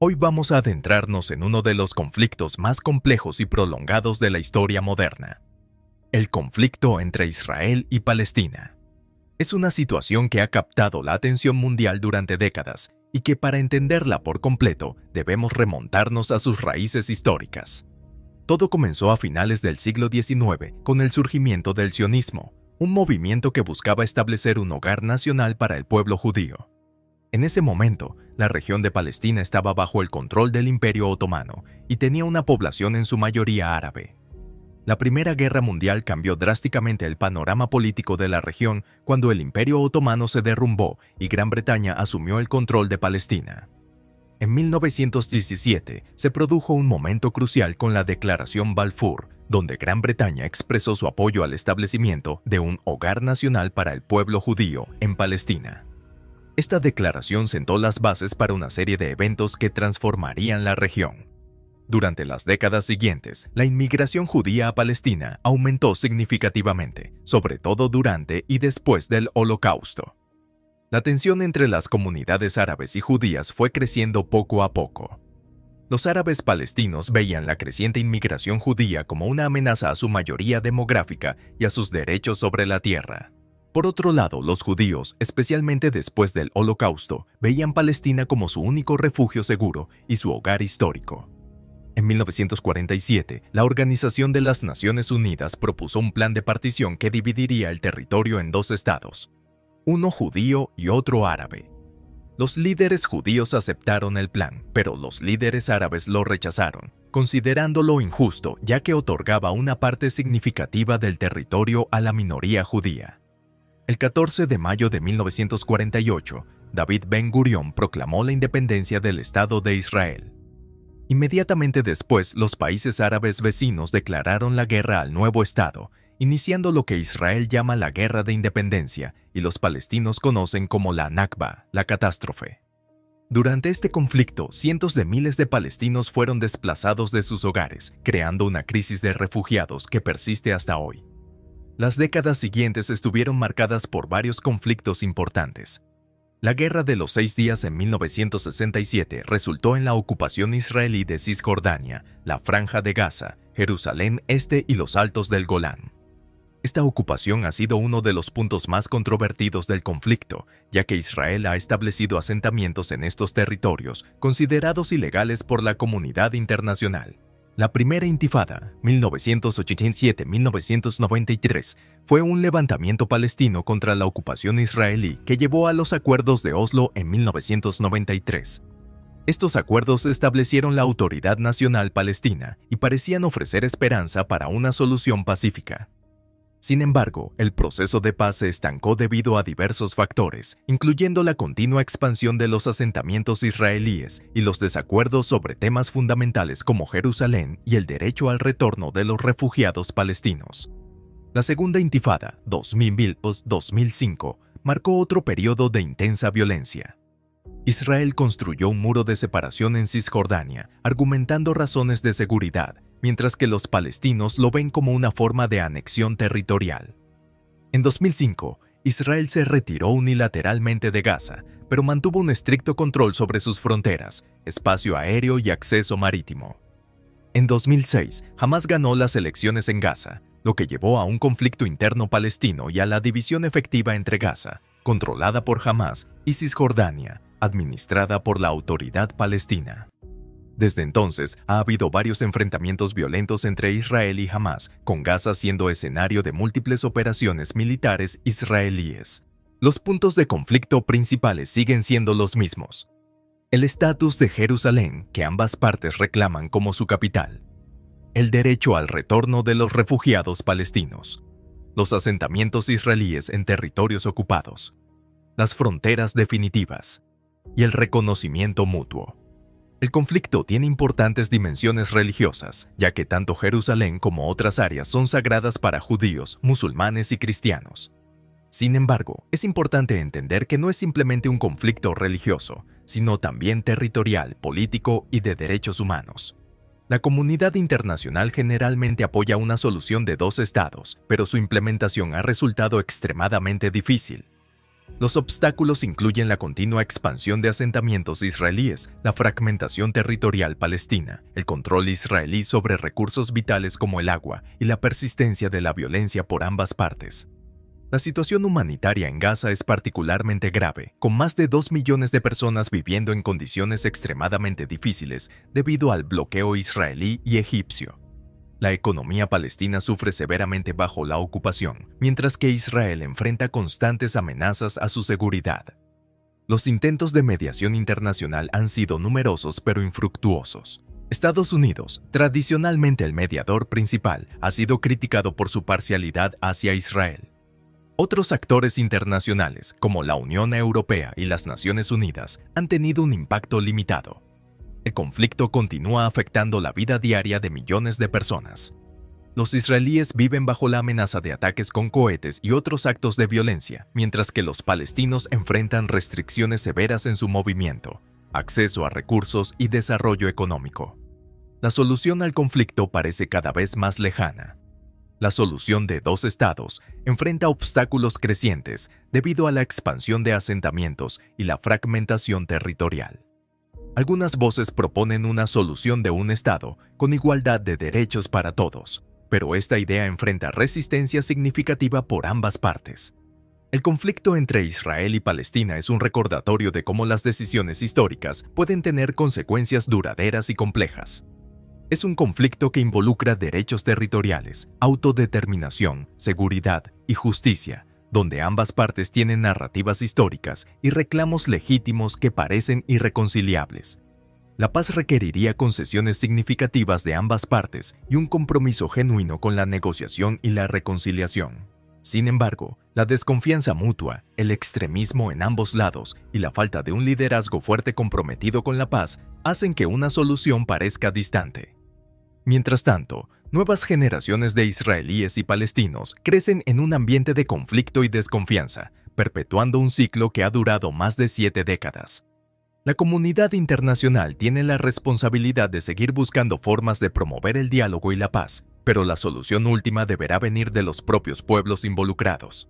Hoy vamos a adentrarnos en uno de los conflictos más complejos y prolongados de la historia moderna: el conflicto entre Israel y Palestina. Es una situación que ha captado la atención mundial durante décadas y que, para entenderla por completo, debemos remontarnos a sus raíces históricas. Todo comenzó a finales del siglo XIX con el surgimiento del sionismo, un movimiento que buscaba establecer un hogar nacional para el pueblo judío. En ese momento, la región de Palestina estaba bajo el control del Imperio Otomano y tenía una población en su mayoría árabe. La Primera Guerra Mundial cambió drásticamente el panorama político de la región cuando el Imperio Otomano se derrumbó y Gran Bretaña asumió el control de Palestina. En 1917 se produjo un momento crucial con la Declaración Balfour, donde Gran Bretaña expresó su apoyo al establecimiento de un hogar nacional para el pueblo judío en Palestina. Esta declaración sentó las bases para una serie de eventos que transformarían la región. Durante las décadas siguientes, la inmigración judía a Palestina aumentó significativamente, sobre todo durante y después del Holocausto. La tensión entre las comunidades árabes y judías fue creciendo poco a poco. Los árabes palestinos veían la creciente inmigración judía como una amenaza a su mayoría demográfica y a sus derechos sobre la tierra. Por otro lado, los judíos, especialmente después del Holocausto, veían Palestina como su único refugio seguro y su hogar histórico. En 1947, la Organización de las Naciones Unidas propuso un plan de partición que dividiría el territorio en dos estados, uno judío y otro árabe. Los líderes judíos aceptaron el plan, pero los líderes árabes lo rechazaron, considerándolo injusto ya que otorgaba una parte significativa del territorio a la minoría judía. El 14 de mayo de 1948, David Ben-Gurión proclamó la independencia del Estado de Israel. Inmediatamente después, los países árabes vecinos declararon la guerra al nuevo Estado, iniciando lo que Israel llama la Guerra de Independencia y los palestinos conocen como la Nakba, la catástrofe. Durante este conflicto, cientos de miles de palestinos fueron desplazados de sus hogares, creando una crisis de refugiados que persiste hasta hoy. Las décadas siguientes estuvieron marcadas por varios conflictos importantes. La Guerra de los 6 Días en 1967 resultó en la ocupación israelí de Cisjordania, la Franja de Gaza, Jerusalén Este y los Altos del Golán. Esta ocupación ha sido uno de los puntos más controvertidos del conflicto, ya que Israel ha establecido asentamientos en estos territorios considerados ilegales por la comunidad internacional. La Primera Intifada, 1987-1993, fue un levantamiento palestino contra la ocupación israelí que llevó a los Acuerdos de Oslo en 1993. Estos acuerdos establecieron la Autoridad Nacional Palestina y parecían ofrecer esperanza para una solución pacífica. Sin embargo, el proceso de paz se estancó debido a diversos factores, incluyendo la continua expansión de los asentamientos israelíes y los desacuerdos sobre temas fundamentales como Jerusalén y el derecho al retorno de los refugiados palestinos. La Segunda Intifada, 2000-2005, marcó otro periodo de intensa violencia. Israel construyó un muro de separación en Cisjordania, argumentando razones de seguridad, mientras que los palestinos lo ven como una forma de anexión territorial. En 2005, Israel se retiró unilateralmente de Gaza, pero mantuvo un estricto control sobre sus fronteras, espacio aéreo y acceso marítimo. En 2006, Hamás ganó las elecciones en Gaza, lo que llevó a un conflicto interno palestino y a la división efectiva entre Gaza, controlada por Hamás, y Cisjordania, administrada por la Autoridad Palestina. Desde entonces, ha habido varios enfrentamientos violentos entre Israel y Hamás, con Gaza siendo escenario de múltiples operaciones militares israelíes. Los puntos de conflicto principales siguen siendo los mismos: el estatus de Jerusalén, que ambas partes reclaman como su capital; el derecho al retorno de los refugiados palestinos; los asentamientos israelíes en territorios ocupados; las fronteras definitivas; y el reconocimiento mutuo. El conflicto tiene importantes dimensiones religiosas, ya que tanto Jerusalén como otras áreas son sagradas para judíos, musulmanes y cristianos. Sin embargo, es importante entender que no es simplemente un conflicto religioso, sino también territorial, político y de derechos humanos. La comunidad internacional generalmente apoya una solución de dos estados, pero su implementación ha resultado extremadamente difícil. Los obstáculos incluyen la continua expansión de asentamientos israelíes, la fragmentación territorial palestina, el control israelí sobre recursos vitales como el agua y la persistencia de la violencia por ambas partes. La situación humanitaria en Gaza es particularmente grave, con más de 2 millones de personas viviendo en condiciones extremadamente difíciles debido al bloqueo israelí y egipcio. La economía palestina sufre severamente bajo la ocupación, mientras que Israel enfrenta constantes amenazas a su seguridad. Los intentos de mediación internacional han sido numerosos pero infructuosos. Estados Unidos, tradicionalmente el mediador principal, ha sido criticado por su parcialidad hacia Israel. Otros actores internacionales, como la Unión Europea y las Naciones Unidas, han tenido un impacto limitado. El conflicto continúa afectando la vida diaria de millones de personas. Los israelíes viven bajo la amenaza de ataques con cohetes y otros actos de violencia, mientras que los palestinos enfrentan restricciones severas en su movimiento, acceso a recursos y desarrollo económico. La solución al conflicto parece cada vez más lejana. La solución de dos estados enfrenta obstáculos crecientes debido a la expansión de asentamientos y la fragmentación territorial. Algunas voces proponen una solución de un Estado con igualdad de derechos para todos, pero esta idea enfrenta resistencia significativa por ambas partes. El conflicto entre Israel y Palestina es un recordatorio de cómo las decisiones históricas pueden tener consecuencias duraderas y complejas. Es un conflicto que involucra derechos territoriales, autodeterminación, seguridad y justicia, donde ambas partes tienen narrativas históricas y reclamos legítimos que parecen irreconciliables. La paz requeriría concesiones significativas de ambas partes y un compromiso genuino con la negociación y la reconciliación. Sin embargo, la desconfianza mutua, el extremismo en ambos lados y la falta de un liderazgo fuerte comprometido con la paz hacen que una solución parezca distante. Mientras tanto, nuevas generaciones de israelíes y palestinos crecen en un ambiente de conflicto y desconfianza, perpetuando un ciclo que ha durado más de 7 décadas. La comunidad internacional tiene la responsabilidad de seguir buscando formas de promover el diálogo y la paz, pero la solución última deberá venir de los propios pueblos involucrados.